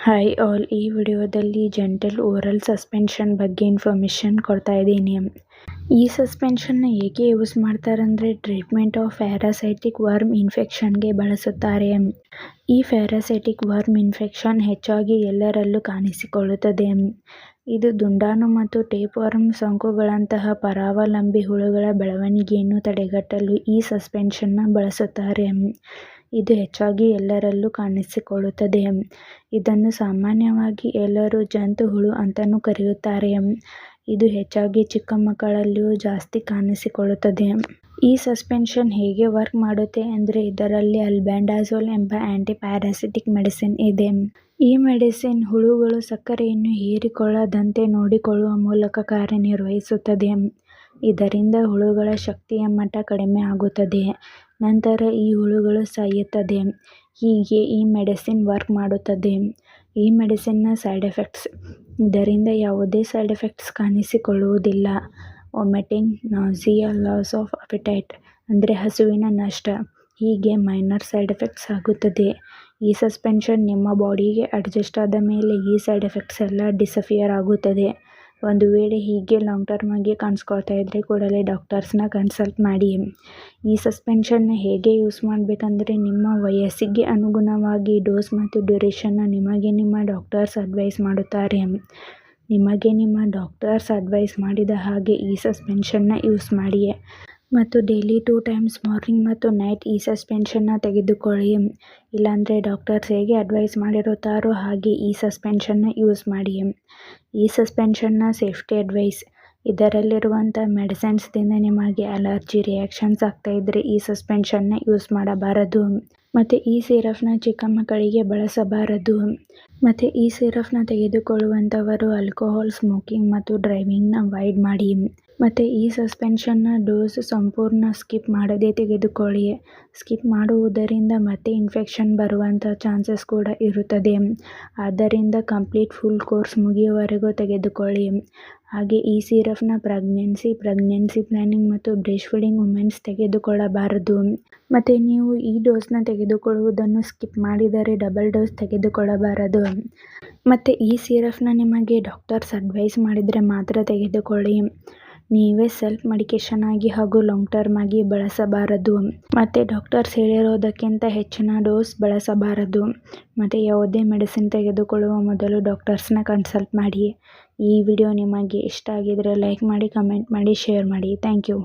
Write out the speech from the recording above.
Hi all, ಈ ವಿಡಿಯೋದಲ್ಲಿ gentle oral suspension ಬಗ್ಗೆ ಇನ್ಫಾರ್ಮೇಷನ್ ಕೊಡ್ತಾ ಇದ್ದೀನಿ. ಈ ಸಸ್ಪೆನ್ಷನ್ನ ಏಕೆ ಯೂಸ್ ಮಾಡ್ತಾರಂದರೆ ಟ್ರೀಟ್ಮೆಂಟ್ ಆಫ್ ಪ್ಯಾರಾಸೈಟಿಕ್ ವರ್ಮ್ ಇನ್ಫೆಕ್ಷನ್ಗೆ ಬಳಸುತ್ತಾರೆ. ಈ ಪ್ಯಾರಾಸೈಟಿಕ್ ವರ್ಮ್ ಇನ್ಫೆಕ್ಷನ್ ಹೆಚ್ಚಾಗಿ ಎಲ್ಲರಲ್ಲೂ ಕಾಣಿಸಿಕೊಳ್ಳುತ್ತದೆ. ಇದು ದುಂಡಾಣು ಮತ್ತು ಟೇಪ್ ವರ್ಮ್ ಸೋಂಕುಗಳಂತಹ ಪರಾವಲಂಬಿ ಹುಳುಗಳ ಬೆಳವಣಿಗೆಯನ್ನು ತಡೆಗಟ್ಟಲು ಈ ಸಸ್ಪೆನ್ಷನ್ನ ಬಳಸುತ್ತಾರೆ. ಇದು ಹೆಚ್ಚಾಗಿ ಎಲ್ಲರಲ್ಲೂ ಕಾಣಿಸಿಕೊಳ್ಳುತ್ತದೆ. ಇದನ್ನು ಸಾಮಾನ್ಯವಾಗಿ ಎಲ್ಲರೂ ಜಂತು ಹುಳು ಅಂತಲೂ ಕರೆಯುತ್ತಾರೆ. ಇದು ಹೆಚ್ಚಾಗಿ ಚಿಕ್ಕ ಮಕ್ಕಳಲ್ಲಿಯೂ ಜಾಸ್ತಿ ಕಾಣಿಸಿಕೊಳ್ಳುತ್ತದೆ. ಈ ಸಸ್ಪೆನ್ಷನ್ ಹೇಗೆ ವರ್ಕ್ ಮಾಡುತ್ತೆ ಅಂದರೆ ಇದರಲ್ಲಿ ಅಲ್ಬೆಂಡಾಜೋಲ್ ಎಂಬ ಆಂಟಿ ಪ್ಯಾರಾಸಿಟಿಕ್ ಮೆಡಿಸಿನ್ ಇದೆ. ಈ ಮೆಡಿಸಿನ್ ಹುಳುಗಳು ಸಕ್ಕರೆಯನ್ನು ಹೀರಿಕೊಳ್ಳದಂತೆ ನೋಡಿಕೊಳ್ಳುವ ಮೂಲಕ ಕಾರ್ಯನಿರ್ವಹಿಸುತ್ತದೆ. ಇದರಿಂದ ಹುಳುಗಳ ಶಕ್ತಿಯ ಮಟ್ಟ ಕಡಿಮೆ ಆಗುತ್ತದೆ. ನಂತರ ಈ ಹುಳುಗಳು ಸಾಯುತ್ತದೆ. ಹೀಗೆ ಈ ಮೆಡಿಸಿನ್ ವರ್ಕ್ ಮಾಡುತ್ತದೆ. ಈ ಮೆಡಿಸಿನ್ನ ಸೈಡ್ ಎಫೆಕ್ಟ್ಸ್: ಇದರಿಂದ ಯಾವುದೇ ಸೈಡ್ ಎಫೆಕ್ಟ್ಸ್ ಕಾಣಿಸಿಕೊಳ್ಳುವುದಿಲ್ಲ. Vomiting, nausea, loss of appetite ಅಂದರೆ ಹಸಿವಿನ ನಷ್ಟ, ಹೀಗೆ ಮೈನರ್ ಸೈಡ್ ಎಫೆಕ್ಟ್ಸ್ ಆಗುತ್ತದೆ. ಈ ಸಸ್ಪೆನ್ಷನ್ ನಿಮ್ಮ ಬಾಡಿಗೆ ಅಡ್ಜಸ್ಟ್ ಆದ ಮೇಲೆ ಈ ಸೈಡ್ ಎಫೆಕ್ಟ್ಸ್ ಎಲ್ಲ ಡಿಸಪಿಯರ್ ಆಗುತ್ತದೆ. ಒಂದು ವೇಳೆ ಹೀಗೆ ಲಾಂಗ್ ಟರ್ಮ್ ಆಗಿ ಕಾಣಿಸ್ಕೊಳ್ತಾ ಇದ್ದರೆ ಕೂಡಲೇ ಡಾಕ್ಟರ್ಸ್ನ ಕನ್ಸಲ್ಟ್ ಮಾಡಿ. ಈ ಸಸ್ಪೆನ್ಷನ್ನ ಹೇಗೆ ಯೂಸ್ ಮಾಡಬೇಕಂದ್ರೆ ನಿಮ್ಮ ವಯಸ್ಸಿಗೆ ಅನುಗುಣವಾಗಿ ಡೋಸ್ ಮತ್ತು ಡ್ಯೂರೇಷನ್ನ ನಿಮಗೆ ನಿಮ್ಮ ಡಾಕ್ಟರ್ಸ್ ಅಡ್ವೈಸ್ ಮಾಡುತ್ತಾರೆ. ನಿಮಗೆ ನಿಮ್ಮ ಡಾಕ್ಟರ್ಸ್ ಅಡ್ವೈಸ್ ಮಾಡಿದ ಹಾಗೆ ಈ ಸಸ್ಪೆನ್ಷನ್ನ ಯೂಸ್ ಮಾಡಿ ಮತ್ತು ಡೈಲಿ 2 ಟೈಮ್ಸ್ ಮಾರ್ನಿಂಗ್ ಮತ್ತು ನೈಟ್ ಈ ಸಸ್ಪೆನ್ಷನ್ನ ತೆಗೆದುಕೊಳ್ಳಿ. ಇಲ್ಲಾಂದರೆ ಡಾಕ್ಟರ್ಸ್ ಹೇಗೆ ಅಡ್ವೈಸ್ ಮಾಡಿರುತ್ತಾರೋ ಹಾಗೆ ಈ ಸಸ್ಪೆನ್ಷನ್ನ ಯೂಸ್ ಮಾಡಿ. ಈ ಸಸ್ಪೆನ್ಷನ್ನ ಸೇಫ್ಟಿ ಅಡ್ವೈಸ್: ಇದರಲ್ಲಿರುವಂಥ ಮೆಡಿಸಿನ್ಸ್ದಿಂದ ನಿಮಗೆ ಅಲರ್ಜಿ ರಿಯಾಕ್ಷನ್ಸ್ ಆಗ್ತಾ ಇದ್ದರೆ ಈ ಸಸ್ಪೆನ್ಷನ್ನ ಯೂಸ್ ಮಾಡಬಾರದು. ಮತ್ತು ಈ ಸಿರಪ್ನ ಚಿಕ್ಕ ಮಕ್ಕಳಿಗೆ ಬಳಸಬಾರದು. ಮತ್ತು ಈ ಸಿರಪ್ನ ತೆಗೆದುಕೊಳ್ಳುವಂಥವರು ಆಲ್ಕೋಹಾಲ್, ಸ್ಮೋಕಿಂಗ್ ಮತ್ತು ಡ್ರೈವಿಂಗ್ನ ಅವಾಯ್ಡ್ ಮಾಡಿ. ಮತ್ತು ಈ ಸಸ್ಪೆನ್ಷನ್ನ ಡೋಸ್ ಸಂಪೂರ್ಣ ಸ್ಕಿಪ್ ಮಾಡದೆ ತೆಗೆದುಕೊಳ್ಳಿ. ಸ್ಕಿಪ್ ಮಾಡುವುದರಿಂದ ಮತ್ತೆ ಇನ್ಫೆಕ್ಷನ್ ಬರುವಂಥ ಚಾನ್ಸಸ್ ಕೂಡ ಇರುತ್ತದೆ. ಆದ್ದರಿಂದ ಕಂಪ್ಲೀಟ್ ಫುಲ್ ಕೋರ್ಸ್ ಮುಗಿಯುವವರೆಗೂ ತೆಗೆದುಕೊಳ್ಳಿ. ಹಾಗೆ ಈ ಸಿರಪ್ನ ಪ್ರೆಗ್ನೆನ್ಸಿ ಪ್ಲಾನಿಂಗ್ ಮತ್ತು ಬ್ರೆಸ್ಟ್ ಫೀಡಿಂಗ್ ವುಮೆನ್ಸ್ ತೆಗೆದುಕೊಳ್ಳಬಾರದು. ಮತ್ತು ನೀವು ಈ ಡೋಸ್ನ ತೆಗೆದುಕೊಳ್ಳುವುದನ್ನು ಸ್ಕಿಪ್ ಮಾಡಿದರೆ ಡಬಲ್ ಡೋಸ್ ತೆಗೆದುಕೊಳ್ಳಬಾರದು. ಮತ್ತು ಈ ಸಿರಪ್ನ ನಿಮಗೆ ಡಾಕ್ಟರ್ಸ್ ಅಡ್ವೈಸ್ ಮಾಡಿದರೆ ಮಾತ್ರ ತೆಗೆದುಕೊಳ್ಳಿ. ನೀವೇ ಸೆಲ್ಫ್ ಮೆಡಿಕೇಷನ್ ಆಗಿ ಹಾಗೂ ಲಾಂಗ್ ಟರ್ಮ್ ಆಗಿ ಬಳಸಬಾರದು. ಮತ್ತು ಡಾಕ್ಟರ್ಸ್ ಹೇಳಿರೋದಕ್ಕಿಂತ ಹೆಚ್ಚಿನ ಡೋಸ್ ಬಳಸಬಾರದು. ಮತ್ತು ಯಾವುದೇ ಮೆಡಿಸಿನ್ ತೆಗೆದುಕೊಳ್ಳುವ ಮೊದಲು ಡಾಕ್ಟರ್ಸ್ನ ಕನ್ಸಲ್ಟ್ ಮಾಡಿ. ಈ ವಿಡಿಯೋ ನಿಮಗೆ ಇಷ್ಟ ಆಗಿದರೆ ಲೈಕ್ ಮಾಡಿ, ಕಮೆಂಟ್ ಮಾಡಿ, ಶೇರ್ ಮಾಡಿ. Thank you.